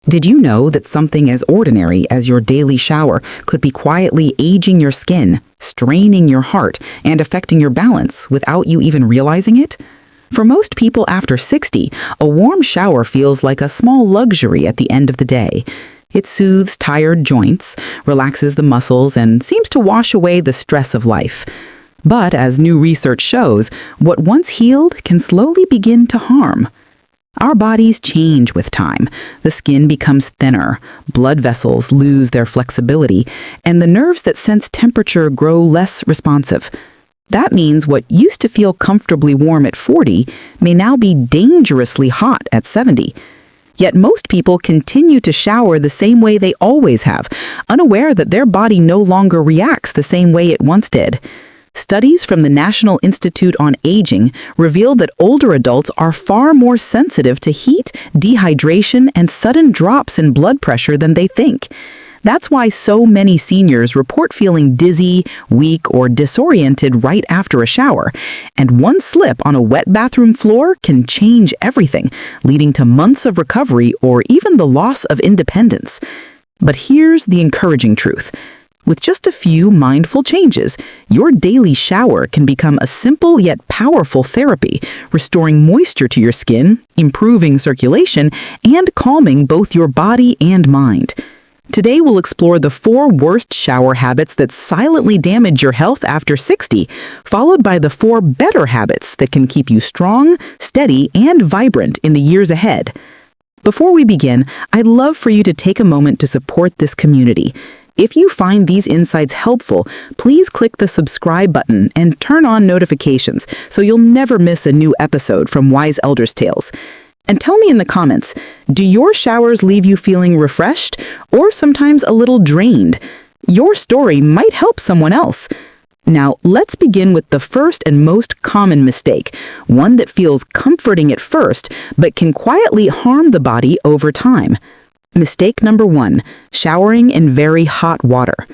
Did you know that something as ordinary as your daily shower could be quietly aging your skin, straining your heart, and affecting your balance without you even realizing it? For most people after 60, a warm shower feels like a small luxury at the end of the day. It soothes tired joints, relaxes the muscles, and seems to wash away the stress of life. But as new research shows, what once healed can slowly begin to harm. Our bodies change with time. The skin becomes thinner, blood vessels lose their flexibility, and the nerves that sense temperature grow less responsive. That means what used to feel comfortably warm at 40 may now be dangerously hot at 70. Yet most people continue to shower the same way they always have, unaware that their body no longer reacts the same way it once did. Studies from the National Institute on Aging reveal that older adults are far more sensitive to heat, dehydration, and sudden drops in blood pressure than they think. That's why so many seniors report feeling dizzy, weak, or disoriented right after a shower. And one slip on a wet bathroom floor can change everything, leading to months of recovery or even the loss of independence. But here's the encouraging truth. With just a few mindful changes, your daily shower can become a simple yet powerful therapy, restoring moisture to your skin, improving circulation, and calming both your body and mind. Today we'll explore the 4 worst shower habits that silently damage your health after 60, followed by the 4 better habits that can keep you strong, steady, and vibrant in the years ahead. Before we begin, I'd love for you to take a moment to support this community. If you find these insights helpful, please click the subscribe button and turn on notifications so you'll never miss a new episode from Wise Elders' Tales. And tell me in the comments, do your showers leave you feeling refreshed or sometimes a little drained? Your story might help someone else. Now, let's begin with the first and most common mistake, one that feels comforting at first but can quietly harm the body over time. Mistake number 1, showering in very hot water.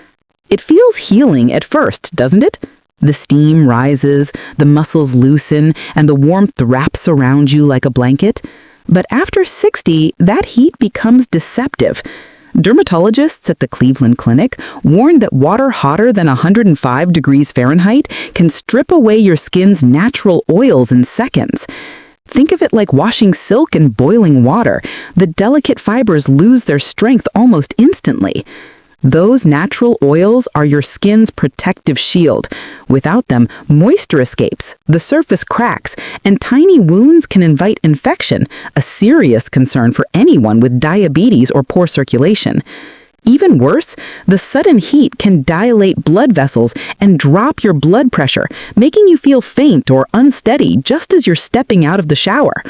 It feels healing at first, doesn't it? The steam rises, the muscles loosen, and the warmth wraps around you like a blanket. But after 60, that heat becomes deceptive. Dermatologists at the Cleveland Clinic warn that water hotter than 105 degrees Fahrenheit can strip away your skin's natural oils in seconds. Think of it like washing silk in boiling water. The delicate fibers lose their strength almost instantly. Those natural oils are your skin's protective shield. Without them, moisture escapes, the surface cracks, and tiny wounds can invite infection, a serious concern for anyone with diabetes or poor circulation. Even worse, the sudden heat can dilate blood vessels and drop your blood pressure, making you feel faint or unsteady just as you're stepping out of the shower.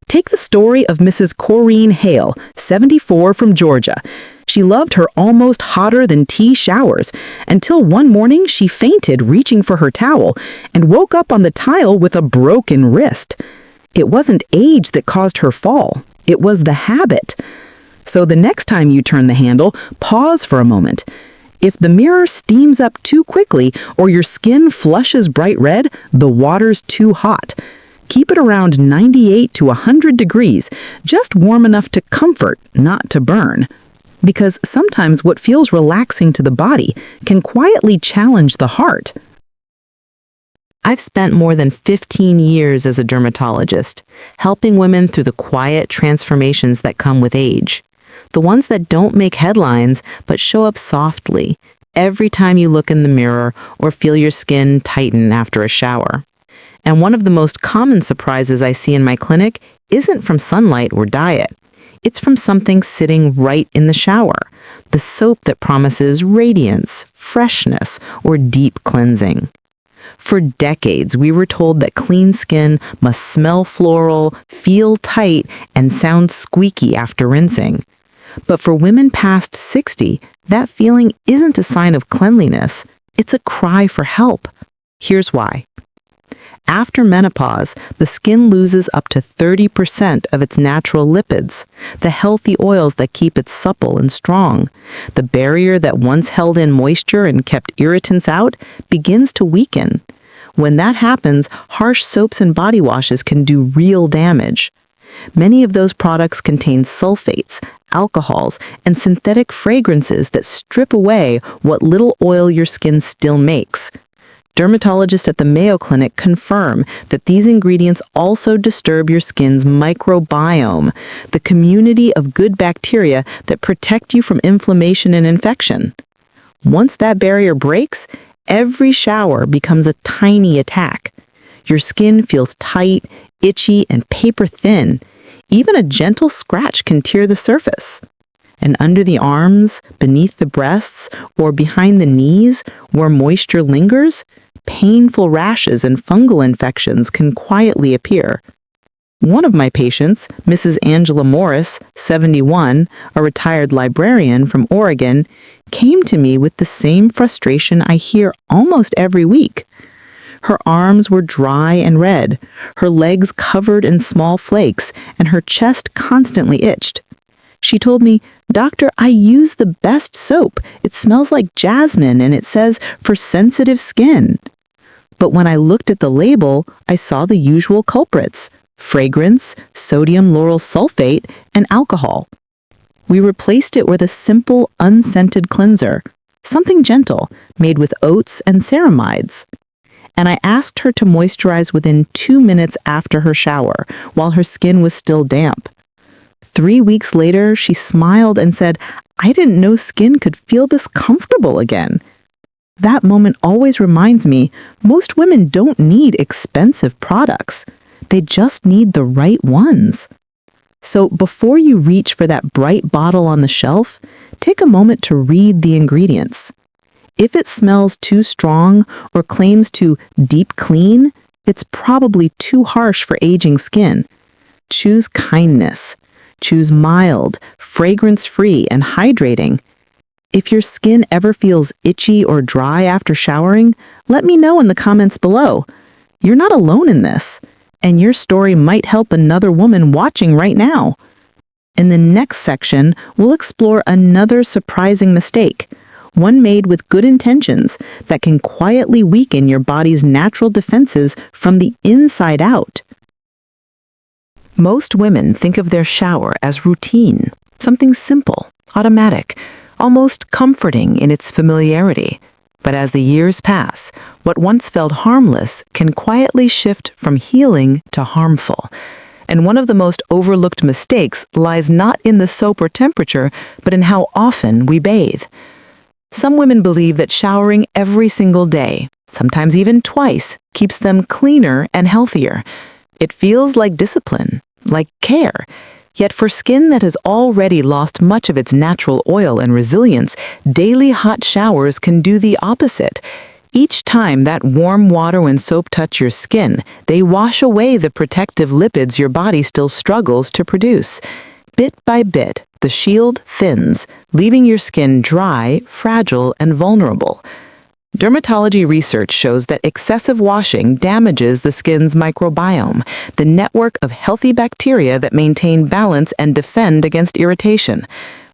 Take the story of Mrs. Corrine Hale, 74, from Georgia. She loved her almost hotter-than-tea showers, until one morning she fainted reaching for her towel and woke up on the tile with a broken wrist. It wasn't age that caused her fall, it was the habit. So the next time you turn the handle, pause for a moment. If the mirror steams up too quickly or your skin flushes bright red, the water's too hot. Keep it around 98 to 100 degrees, just warm enough to comfort, not to burn. Because sometimes what feels relaxing to the body can quietly challenge the heart. I've spent more than 15 years as a dermatologist, helping women through the quiet transformations that come with age. The ones that don't make headlines, but show up softly every time you look in the mirror or feel your skin tighten after a shower. And one of the most common surprises I see in my clinic isn't from sunlight or diet. It's from something sitting right in the shower, the soap that promises radiance, freshness, or deep cleansing. For decades, we were told that clean skin must smell floral, feel tight, and sound squeaky after rinsing. But for women past 60, that feeling isn't a sign of cleanliness. It's a cry for help. Here's why. After menopause, the skin loses up to 30% of its natural lipids, the healthy oils that keep it supple and strong. The barrier that once held in moisture and kept irritants out begins to weaken. When that happens, harsh soaps and body washes can do real damage. Many of those products contain sulfates, alcohols, and synthetic fragrances that strip away what little oil your skin still makes. Dermatologists at the Mayo Clinic confirm that these ingredients also disturb your skin's microbiome, the community of good bacteria that protect you from inflammation and infection. Once that barrier breaks, every shower becomes a tiny attack. Your skin feels tight, itchy, and paper-thin. Even a gentle scratch can tear the surface. And under the arms, beneath the breasts, or behind the knees, where moisture lingers, painful rashes and fungal infections can quietly appear. One of my patients, Mrs. Angela Morris, 71, a retired librarian from Oregon, came to me with the same frustration I hear almost every week. Her arms were dry and red, her legs covered in small flakes, and her chest constantly itched. She told me, "Doctor, I use the best soap. It smells like jasmine and it says for sensitive skin." But when I looked at the label, I saw the usual culprits: fragrance, sodium lauryl sulfate, and alcohol. We replaced it with a simple, unscented cleanser, something gentle, made with oats and ceramides. And I asked her to moisturize within 2 minutes after her shower, while her skin was still damp. 3 weeks later, she smiled and said, "I didn't know skin could feel this comfortable again." That moment always reminds me, most women don't need expensive products. They just need the right ones. So before you reach for that bright bottle on the shelf, take a moment to read the ingredients. If it smells too strong or claims to deep clean, it's probably too harsh for aging skin. Choose kindness. Choose mild, fragrance-free, and hydrating. If your skin ever feels itchy or dry after showering, let me know in the comments below. You're not alone in this, and your story might help another woman watching right now. In the next section, we'll explore another surprising mistake, one made with good intentions that can quietly weaken your body's natural defenses from the inside out. Most women think of their shower as routine, something simple, automatic, almost comforting in its familiarity. But as the years pass, what once felt harmless can quietly shift from healing to harmful. And one of the most overlooked mistakes lies not in the soap or temperature, but in how often we bathe. Some women believe that showering every single day, sometimes even twice, keeps them cleaner and healthier. It feels like discipline, like care. Yet for skin that has already lost much of its natural oil and resilience, daily hot showers can do the opposite. Each time that warm water and soap touch your skin, they wash away the protective lipids your body still struggles to produce. Bit by bit, the shield thins, leaving your skin dry, fragile, and vulnerable. Dermatology research shows that excessive washing damages the skin's microbiome, the network of healthy bacteria that maintain balance and defend against irritation.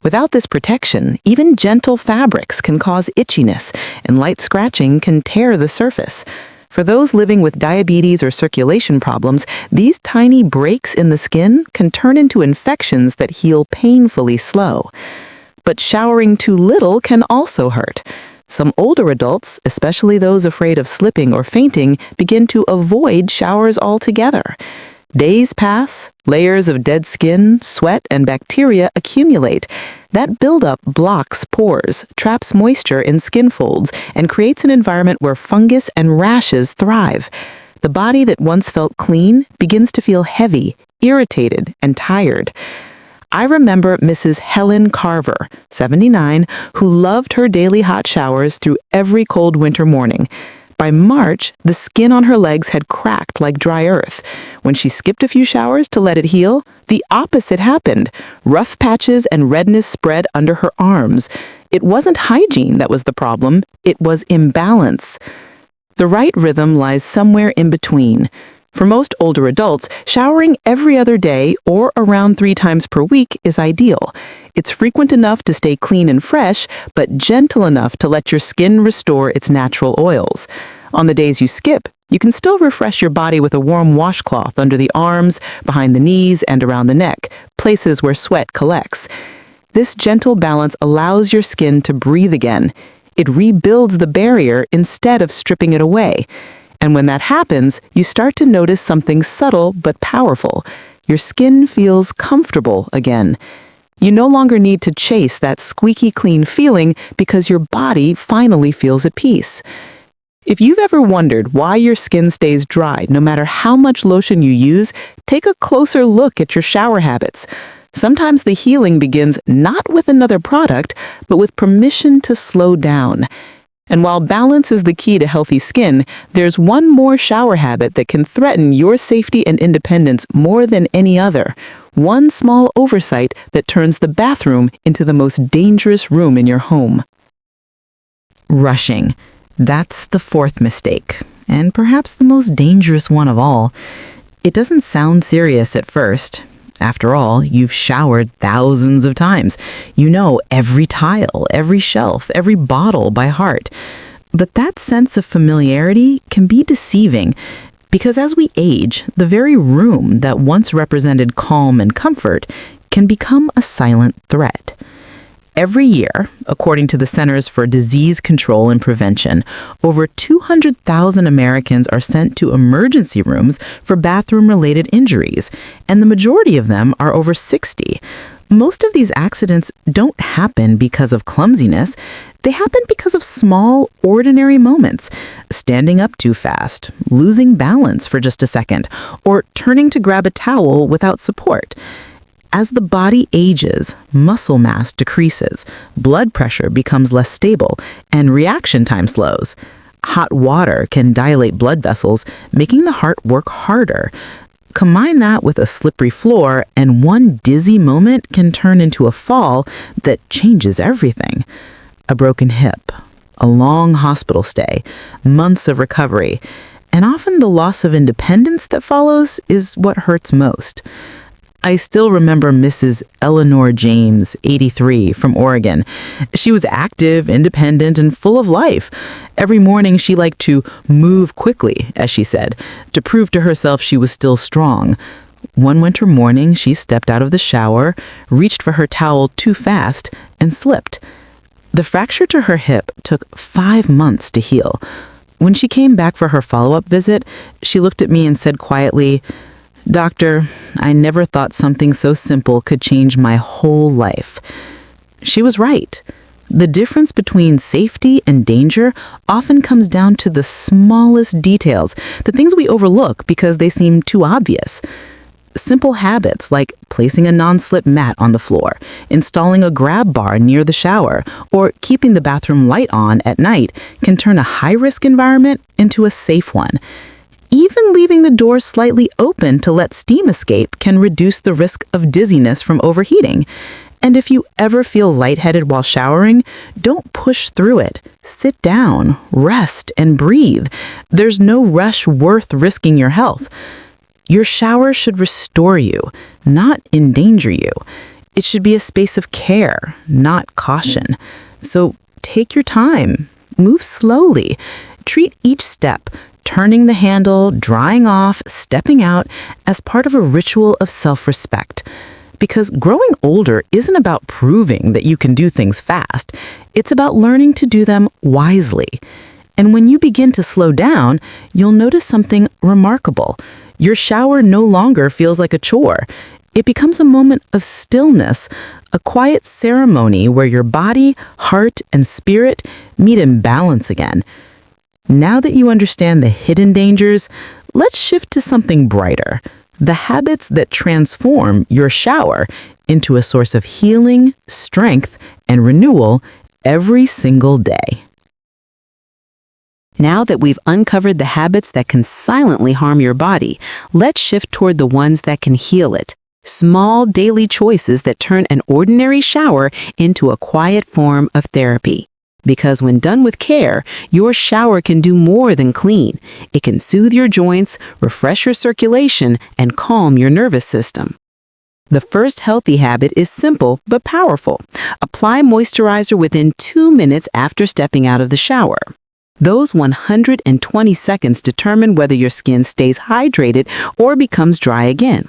Without this protection, even gentle fabrics can cause itchiness, and light scratching can tear the surface. For those living with diabetes or circulation problems, these tiny breaks in the skin can turn into infections that heal painfully slow. But showering too little can also hurt. Some older adults, especially those afraid of slipping or fainting, begin to avoid showers altogether. Days pass, layers of dead skin, sweat, and bacteria accumulate. That buildup blocks pores, traps moisture in skin folds, and creates an environment where fungus and rashes thrive. The body that once felt clean begins to feel heavy, irritated, and tired. I remember Mrs. Helen Carver, 79, who loved her daily hot showers through every cold winter morning. By March, the skin on her legs had cracked like dry earth. When she skipped a few showers to let it heal, the opposite happened. Rough patches and redness spread under her arms. It wasn't hygiene that was the problem, it was imbalance. The right rhythm lies somewhere in between. For most older adults, showering every other day or around 3 times per week is ideal. It's frequent enough to stay clean and fresh, but gentle enough to let your skin restore its natural oils. On the days you skip, You can still refresh your body with a warm washcloth under the arms, behind the knees, and around the neck, places where sweat collects. This gentle balance allows your skin to breathe again. It rebuilds the barrier instead of stripping it away. And when that happens, you start to notice something subtle but powerful. Your skin feels comfortable again. You no longer need to chase that squeaky clean feeling because your body finally feels at peace. If you've ever wondered why your skin stays dry no matter how much lotion you use, take a closer look at your shower habits. Sometimes the healing begins not with another product, but with permission to slow down. And while balance is the key to healthy skin, there's one more shower habit that can threaten your safety and independence more than any other. One small oversight that turns the bathroom into the most dangerous room in your home. Rushing. That's the fourth mistake, and perhaps the most dangerous one of all. It doesn't sound serious at first. After all, you've showered thousands of times. You know every tile, every shelf, every bottle by heart. But that sense of familiarity can be deceiving, because as we age, the very room that once represented calm and comfort can become a silent threat. Every year, according to the Centers for Disease Control and Prevention, over 200,000 Americans are sent to emergency rooms for bathroom-related injuries, and the majority of them are over 60. Most of these accidents don't happen because of clumsiness. They happen because of small, ordinary moments. Standing up too fast, losing balance for just a second, or turning to grab a towel without support. As the body ages, muscle mass decreases, blood pressure becomes less stable, and reaction time slows. Hot water can dilate blood vessels, making the heart work harder. Combine that with a slippery floor, and one dizzy moment can turn into a fall that changes everything. A broken hip, a long hospital stay, months of recovery, and often the loss of independence that follows is what hurts most. I still remember Mrs. Eleanor James, 83, from Oregon. She was active, independent, and full of life. Every morning she liked to move quickly, as she said, to prove to herself she was still strong. One winter morning, she stepped out of the shower, reached for her towel too fast, and slipped. The fracture to her hip took 5 months to heal. When she came back for her follow-up visit, she looked at me and said quietly, "Doctor, I never thought something so simple could change my whole life." She was right. The difference between safety and danger often comes down to the smallest details, the things we overlook because they seem too obvious. Simple habits like placing a non-slip mat on the floor, installing a grab bar near the shower, or keeping the bathroom light on at night can turn a high-risk environment into a safe one. Even leaving the door slightly open to let steam escape can reduce the risk of dizziness from overheating. And if you ever feel lightheaded while showering, don't push through it. Sit down, rest, and breathe. There's no rush worth risking your health. Your shower should restore you, not endanger you. It should be a space of care, not caution. So take your time. Move slowly. Treat each step, turning the handle, drying off, stepping out, as part of a ritual of self-respect. Because growing older isn't about proving that you can do things fast. It's about learning to do them wisely. And when you begin to slow down, you'll notice something remarkable. Your shower no longer feels like a chore. It becomes a moment of stillness, a quiet ceremony where your body, heart, and spirit meet in balance again. Now that you understand the hidden dangers, let's shift to something brighter, the habits that transform your shower into a source of healing, strength, and renewal every single day. Now that we've uncovered the habits that can silently harm your body, let's shift toward the ones that can heal it. Small daily choices that turn an ordinary shower into a quiet form of therapy. Because when done with care, your shower can do more than clean. It can soothe your joints, refresh your circulation, and calm your nervous system. The first healthy habit is simple but powerful. Apply moisturizer within 2 minutes after stepping out of the shower. Those 120 seconds determine whether your skin stays hydrated or becomes dry again.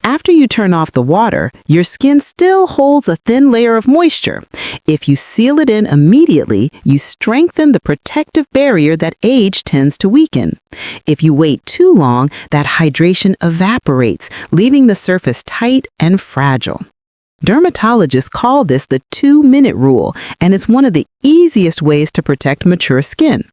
After you turn off the water, your skin still holds a thin layer of moisture. If you seal it in immediately, you strengthen the protective barrier that age tends to weaken. If you wait too long, that hydration evaporates, leaving the surface tight and fragile. Dermatologists call this the 2-minute rule, and it's one of the easiest ways to protect mature skin.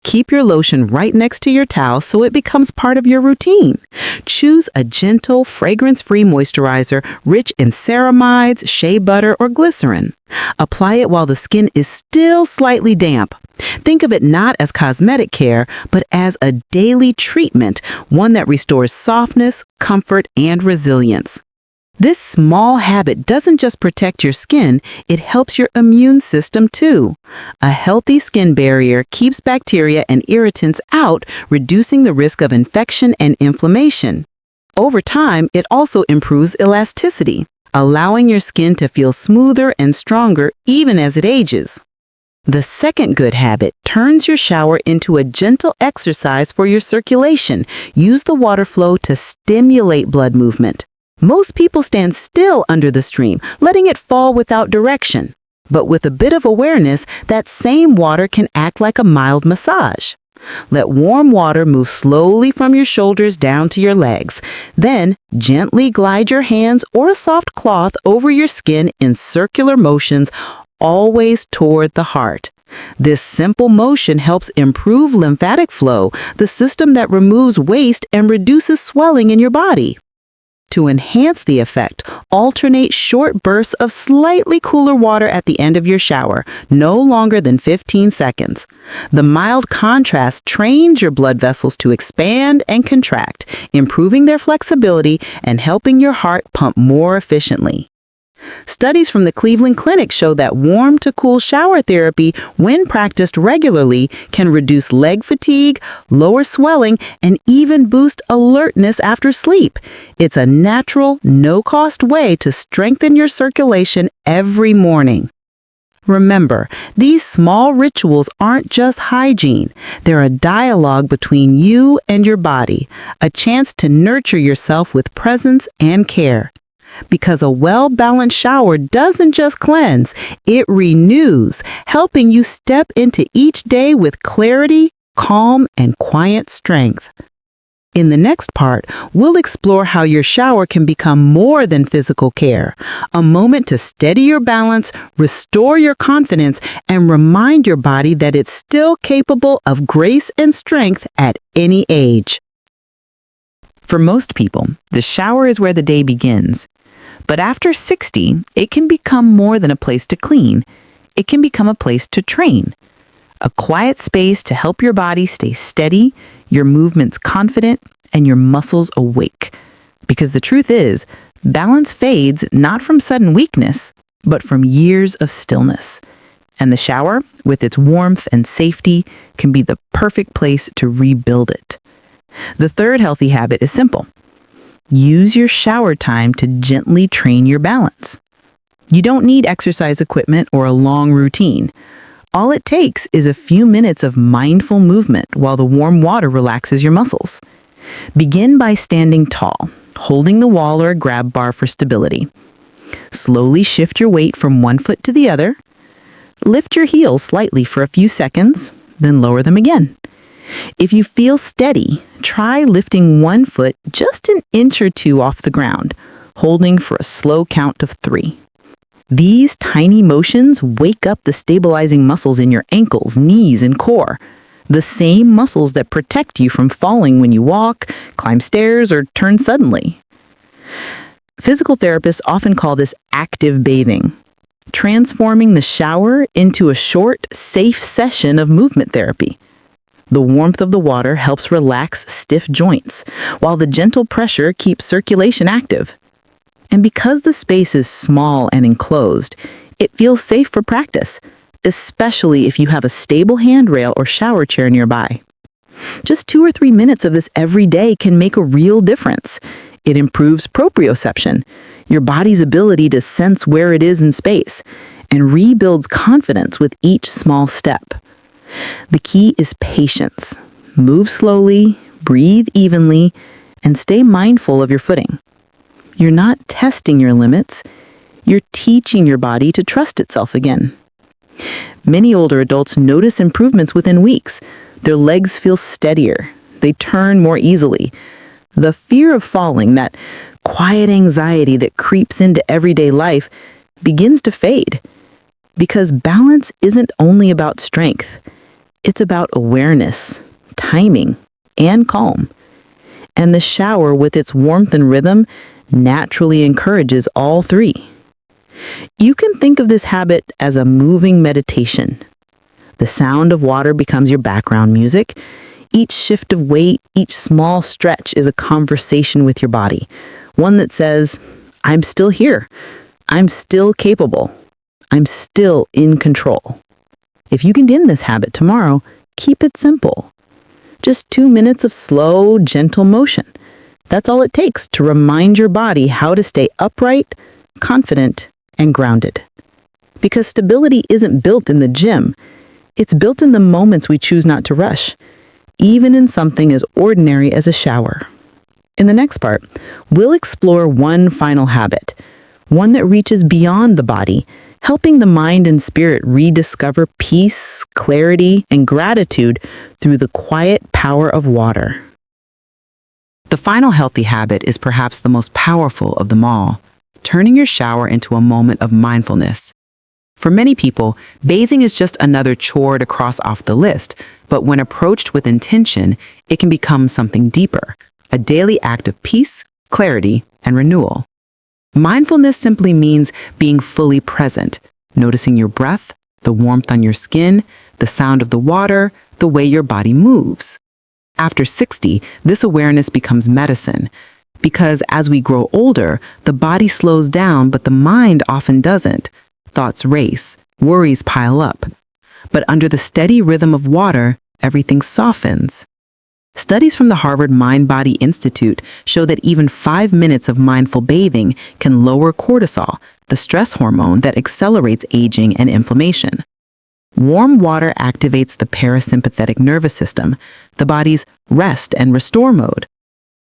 Keep your lotion right next to your towel so it becomes part of your routine. Choose a gentle, fragrance-free moisturizer rich in ceramides, shea butter, or glycerin. Apply it while the skin is still slightly damp. Think of it not as cosmetic care, but as a daily treatment, one that restores softness, comfort, and resilience. This small habit doesn't just protect your skin, it helps your immune system too. A healthy skin barrier keeps bacteria and irritants out, reducing the risk of infection and inflammation. Over time, it also improves elasticity, allowing your skin to feel smoother and stronger even as it ages. The second good habit turns your shower into a gentle exercise for your circulation. Use the water flow to stimulate blood movement. Most people stand still under the stream, letting it fall without direction. But with a bit of awareness, that same water can act like a mild massage. Let warm water move slowly from your shoulders down to your legs. Then, gently glide your hands or a soft cloth over your skin in circular motions, always toward the heart. This simple motion helps improve lymphatic flow, the system that removes waste and reduces swelling in your body. To enhance the effect, alternate short bursts of slightly cooler water at the end of your shower, no longer than 15 seconds. The mild contrast trains your blood vessels to expand and contract, improving their flexibility and helping your heart pump more efficiently. Studies from the Cleveland Clinic show that warm to cool shower therapy, when practiced regularly, can reduce leg fatigue, lower swelling, and even boost alertness after sleep. It's a natural, no-cost way to strengthen your circulation every morning. Remember, these small rituals aren't just hygiene. They're a dialogue between you and your body, a chance to nurture yourself with presence and care. Because a well-balanced shower doesn't just cleanse, it renews, helping you step into each day with clarity, calm, and quiet strength. In the next part, we'll explore how your shower can become more than physical care, a moment to steady your balance, restore your confidence, and remind your body that it's still capable of grace and strength at any age. For most people, the shower is where the day begins. But after 60, it can become more than a place to clean. It can become a place to train. A quiet space to help your body stay steady, your movements confident, and your muscles awake. Because the truth is, balance fades not from sudden weakness, but from years of stillness. And the shower, with its warmth and safety, can be the perfect place to rebuild it. The third healthy habit is simple. Use your shower time to gently train your balance. You don't need exercise equipment or a long routine. All it takes is a few minutes of mindful movement while the warm water relaxes your muscles. Begin by standing tall, holding the wall or a grab bar for stability. Slowly shift your weight from one foot to the other. Lift your heels slightly for a few seconds, then lower them again. If you feel steady, try lifting one foot just an inch or two off the ground, holding for a slow count of 3. These tiny motions wake up the stabilizing muscles in your ankles, knees, and core, the same muscles that protect you from falling when you walk, climb stairs, or turn suddenly. Physical therapists often call this active bathing, transforming the shower into a short, safe session of movement therapy. The warmth of the water helps relax stiff joints, while the gentle pressure keeps circulation active. And because the space is small and enclosed, it feels safe for practice, especially if you have a stable handrail or shower chair nearby. Just 2 or 3 minutes of this every day can make a real difference. It improves proprioception, your body's ability to sense where it is in space, and rebuilds confidence with each small step. The key is patience. Move slowly, breathe evenly, and stay mindful of your footing. You're not testing your limits, you're teaching your body to trust itself again. Many older adults notice improvements within weeks. Their legs feel steadier, they turn more easily. The fear of falling, that quiet anxiety that creeps into everyday life, begins to fade. Because balance isn't only about strength, it's about awareness, timing, and calm. And the shower, with its warmth and rhythm, naturally encourages all three. You can think of this habit as a moving meditation. The sound of water becomes your background music. Each shift of weight, each small stretch is a conversation with your body. One that says, I'm still here. I'm still capable. I'm still in control. If you can begin this habit tomorrow, keep it simple. Just 2 minutes of slow, gentle motion. That's all it takes to remind your body how to stay upright, confident, and grounded. Because stability isn't built in the gym. It's built in the moments we choose not to rush, even in something as ordinary as a shower. In the next part, we'll explore one final habit, one that reaches beyond the body, helping the mind and spirit rediscover peace, clarity, and gratitude through the quiet power of water. The final healthy habit is perhaps the most powerful of them all, turning your shower into a moment of mindfulness. For many people, bathing is just another chore to cross off the list, but when approached with intention, it can become something deeper, a daily act of peace, clarity, and renewal. Mindfulness simply means being fully present, noticing your breath, the warmth on your skin, the sound of the water, the way your body moves. After 60, this awareness becomes medicine, because as we grow older, the body slows down, but the mind often doesn't. Thoughts race, worries pile up. But under the steady rhythm of water, everything softens. Studies from the Harvard Mind-Body Institute show that even 5 minutes of mindful bathing can lower cortisol, the stress hormone that accelerates aging and inflammation. Warm water activates the parasympathetic nervous system, the body's rest and restore mode.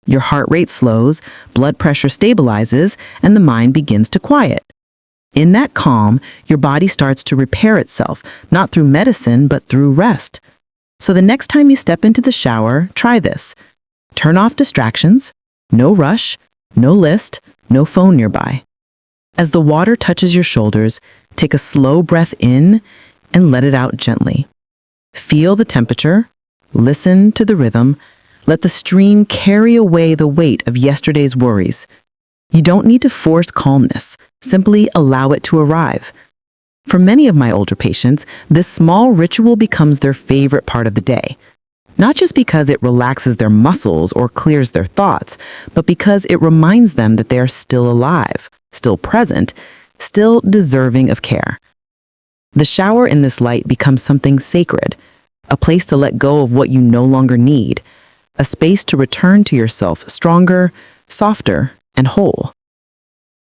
Your heart rate slows, blood pressure stabilizes, and the mind begins to quiet. In that calm, your body starts to repair itself, not through medicine, but through rest. So the next time you step into the shower, try this. Turn off distractions, no rush, no list, no phone nearby. As the water touches your shoulders, take a slow breath in and let it out gently. Feel the temperature, listen to the rhythm, let the stream carry away the weight of yesterday's worries. You don't need to force calmness, simply allow it to arrive. For many of my older patients, this small ritual becomes their favorite part of the day. Not just because it relaxes their muscles or clears their thoughts, but because it reminds them that they are still alive, still present, still deserving of care. The shower in this light becomes something sacred, a place to let go of what you no longer need, a space to return to yourself stronger, softer, and whole.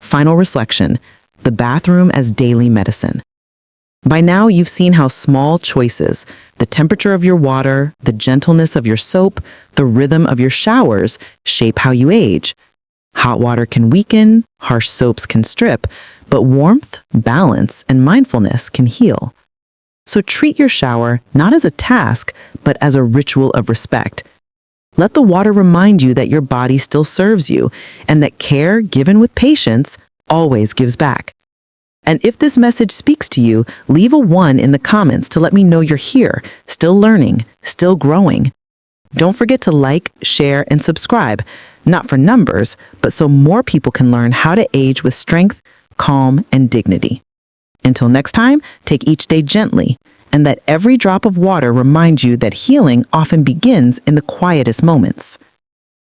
Final reflection, the bathroom as daily medicine. By now, you've seen how small choices, the temperature of your water, the gentleness of your soap, the rhythm of your showers, shape how you age. Hot water can weaken, harsh soaps can strip, but warmth, balance, and mindfulness can heal. So treat your shower not as a task, but as a ritual of respect. Let the water remind you that your body still serves you, and that care given with patience always gives back. And if this message speaks to you, leave a 1 in the comments to let me know you're here, still learning, still growing. Don't forget to like, share, and subscribe, not for numbers, but so more people can learn how to age with strength, calm, and dignity. Until next time, take each day gently, and let every drop of water remind you that healing often begins in the quietest moments.